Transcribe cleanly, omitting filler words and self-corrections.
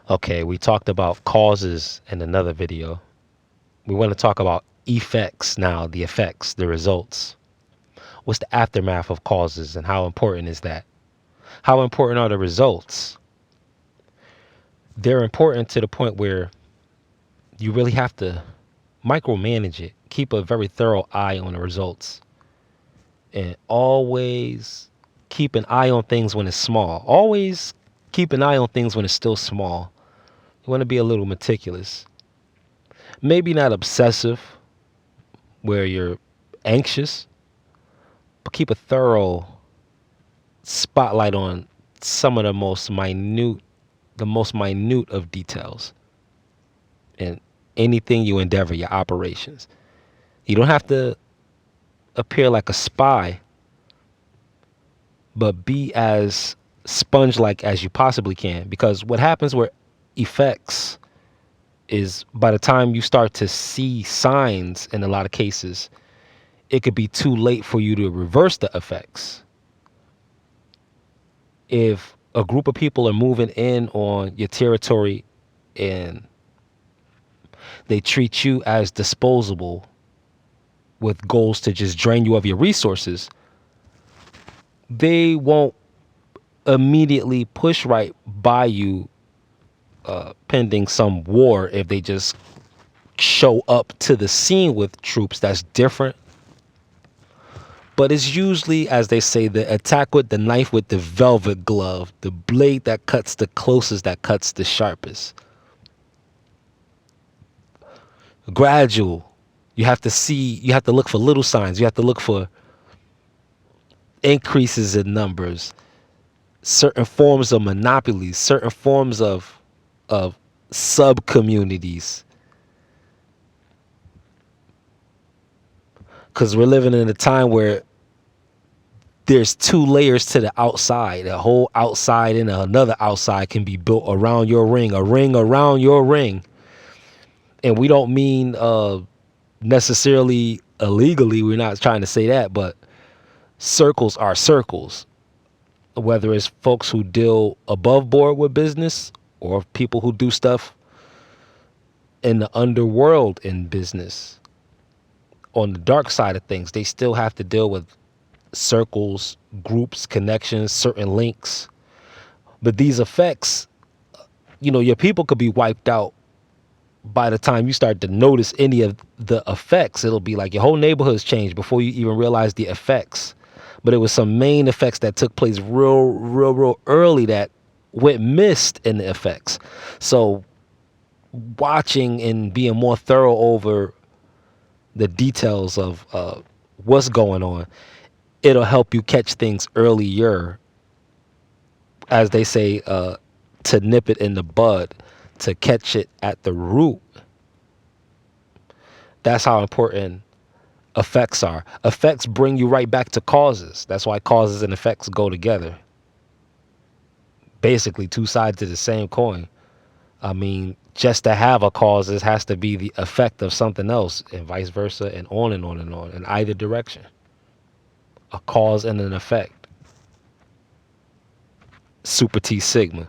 Okay, we talked about causes in another video. We want to talk about effects now, the effects, the results. What's the aftermath of causes and how important is that? How important are the results? They're important to the point where you really have to micromanage it. Keep a very thorough eye on the results. And always keep an eye on things when it's small. Always keep an eye on things when it's still small. You want to be a little meticulous. Maybe not obsessive, where you're anxious, but keep a thorough spotlight on some of the most minute of details in anything you endeavor, your operations. You don't have to appear like a spy, but be as sponge like as you possibly can. Because what happens where effects is by the time you start to see signs in a lot of cases, it could be too late for you to reverse the effects. If a group of people are moving in on your territory and they treat you as disposable with goals to just drain you of your resources, they won't immediately push right by you pending some war if they just show up to the scene with troops that's different. But it's usually, as they say, the attack with the knife with the velvet glove, the blade that cuts the closest, that cuts the sharpest. Gradual. You have to look for little signs. You have to look for increases in numbers, certain forms of monopolies, certain forms of sub communities. Because we're living in a time where there's two layers to the outside. A whole outside and another outside can be built around your ring, a ring around your ring. And we don't mean necessarily illegally. We're not trying to say that, but circles are circles. Whether it's folks who deal above board with business or people who do stuff in the underworld in business. On the dark side of things, they still have to deal with circles, groups, connections, certain links. But these effects, your people could be wiped out by the time you start to notice any of the effects. It'll be like your whole neighborhood's changed before you even realize the effects. But it was some main effects that took place real early that went missed in the effects. So watching and being more thorough over the details of what's going on, it'll help you catch things earlier, as they say, to nip it in the bud, to catch it at the root. That's how important effects are. Effects bring you right back to causes. That's why causes and effects go together. Basically, two sides of the same coin. I mean, just to have a cause, it has to be the effect of something else, and vice versa, and on and on and on, in either direction. A cause and an effect. Super T Sigma.